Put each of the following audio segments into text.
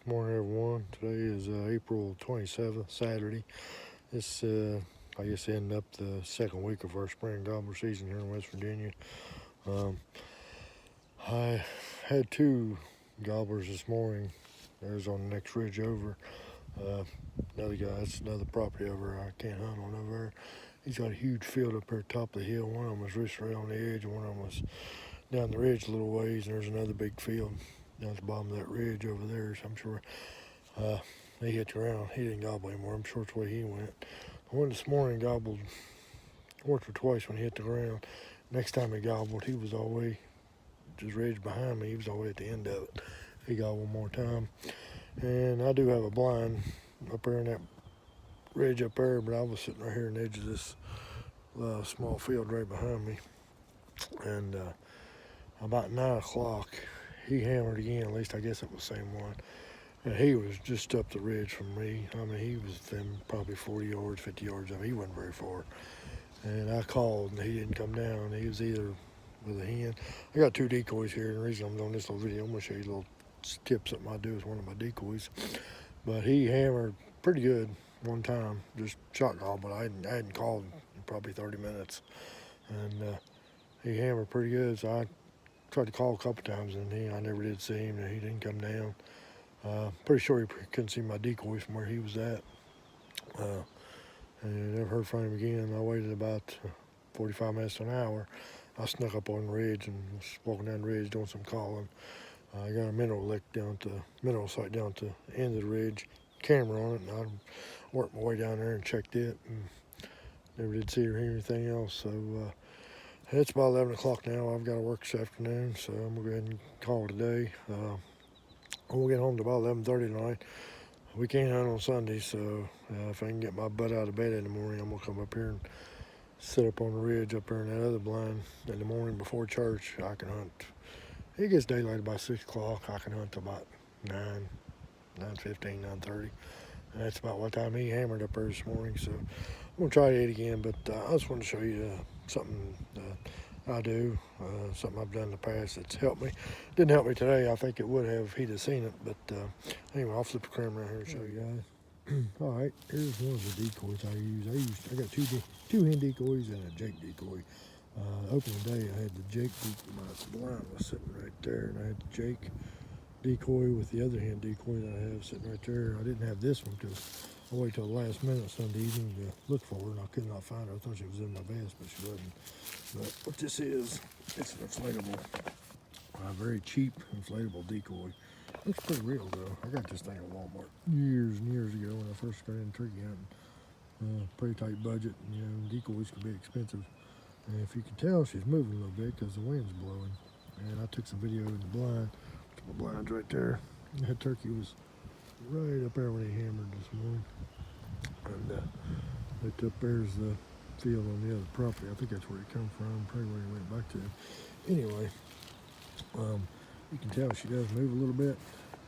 Morning, everyone. Today is April 27th, Saturday. It's, I guess, ending up the second week of our spring gobbler season here in West Virginia. Um, I had two gobblers this morning. There's on the next ridge over. Uh, another guy, it's another property over I can't hunt on over there. He's got a huge field up there top of the hill. One of them was recently on the edge, and one of them was down the ridge a little ways, and there's another big field down at the bottom of that ridge over there, so I'm sure he hit the ground. He didn't gobble anymore. I'm sure it's the way he went. The one this morning gobbled once or twice when he hit the ground. Next time he gobbled, he was all the way, just ridge behind me. He was all the way at the end of it. He gobbled one more time. And I do have a blind up there in that ridge up there, but I was sitting right here on the edge of this small field right behind me. And about 9 o'clock, he hammered again. At least I guess it was the same one. And he was just up the ridge from me. I mean, he was within probably 40 yards, 50 yards of me. He wasn't very far. And I called, and he didn't come down. He was either with a hen. I got two decoys here, and the reason I'm doing this little video, I'm going to show you a little tip something I do with one of my decoys. But he hammered pretty good one time, just shot gobbled. I hadn't called in probably 30 minutes. And he hammered pretty good, so I tried to call a couple times, and I never did see him, and he didn't come down. Pretty sure he couldn't see my decoy from where he was at. And I never heard from him again. I waited about 45 minutes to an hour. I snuck up on the ridge and was walking down the ridge doing some calling. I got a mineral lick down to mineral site down to the end of the ridge, camera on it, and I worked my way down there and checked it, and never did see or hear anything else. So it's about 11 o'clock now. I've got to work this afternoon, so I'm gonna go ahead and call it a day. I'm gonna get home to about 11:30 tonight. We can't hunt on Sunday, so if I can get my butt out of bed in the morning, I'm gonna come up here and sit up on the ridge up there in that other blind in the morning before church. I can hunt. It gets daylight about 6 o'clock. I can hunt till about 9, 9:15, 9:30. And that's about what time he hammered up there this morning. So I'm gonna try it again, but I just want to show you something I do, something I've done in the past that's helped me. Didn't help me today. I think it would have if he'd have seen it. But anyway, I'll flip the camera around here and show you guys. All right, here's one of the decoys I use. I got two hen decoys and a jake decoy. Opening day, I had the jake decoy. My blind was sitting right there, and I had the jake decoy with the other hen decoy that I have sitting right there. I didn't have this one because I waited till the last minute Sunday evening to look for her, and I could not find her. I thought she was in my vest, but she wasn't. But what this is, it's an inflatable, very cheap inflatable decoy. Looks pretty real though. I got this thing at Walmart years and years ago when I first got into turkey hunting. Pretty tight budget, and decoys can be expensive. And if you can tell, she's moving a little bit because the wind's blowing. And I took some video in the blind. The blind's right there. That turkey was right up there when he hammered this morning. And right up there's the field on the other property. I think that's where he come from, probably where he went back to. Anyway, you can tell she does move a little bit.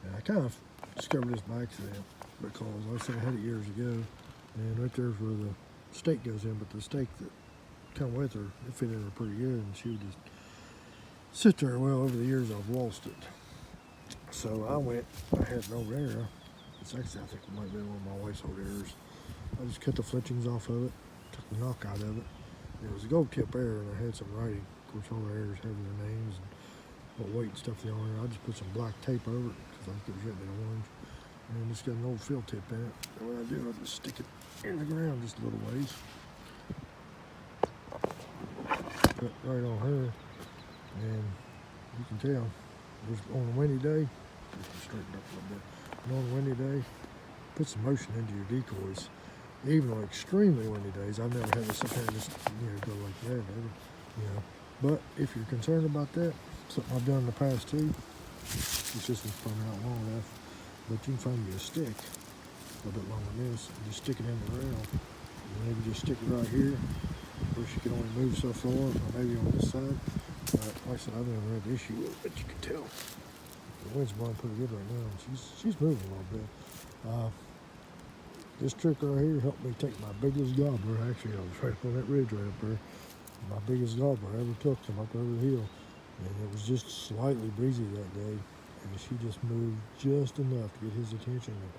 And I kind of discovered this by accident because like I said, I had it years ago, and right there's where the stake goes in, but the stake that come with her, it fit in her pretty good, and she would just sit there. Well, over the years I've lost it. So I had an old arrow. It's actually, I think it might have been one of my wife's old arrows. I just cut the fletchings off of it, took the knock out of it. It was a gold tip arrow, and I had some writing. Of course, all the arrows have their names and what weight and stuff they are. I just put some black tape over it because I think it was written in orange. And it's got an old field tip in it. And what I do, I just stick it in the ground just a little ways. Cut right on her, and you can tell. On a windy day, just straighten up a little bit. And on a windy day, put some motion into your decoys. Even on extremely windy days, I've never had to sit there and just go like that, ever. But if you're concerned about that, something I've done in the past too. The system's probably not long enough, but you can find you a stick a little bit longer than this, and just stick it in the ground. And maybe just stick it right here. Of course, you can only move so far, or maybe on this side. Like I said, I've never had the issue with it, but you can tell the wind's blowing pretty good right now. She's moving a little bit. This trick right here helped me take my biggest gobbler. Actually, I was right up on that ridge right up there. My biggest gobbler I ever took him up over the hill. And it was just slightly breezy that day. and she just moved just enough to get his attention, and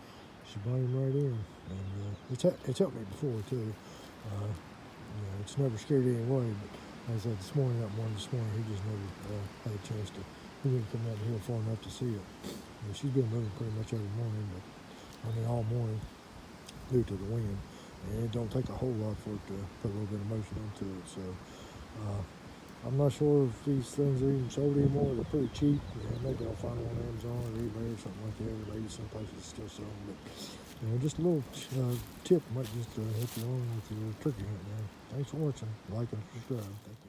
she brought him right in. And it's helped me before too. It's never scared any away, but as I said this morning, he just never had a chance to. He didn't come out here far enough to see it. She's been moving pretty much every morning, but all morning due to the wind. And it don't take a whole lot for it to put a little bit of motion into it. So I'm not sure if these things are even sold anymore. They're pretty cheap. Maybe I'll find one on Amazon or eBay or something like that. Or maybe some places still sell them. But just a little tip might just help you along with your turkey hunt, man. Thanks for watching. Like and subscribe. Thank you.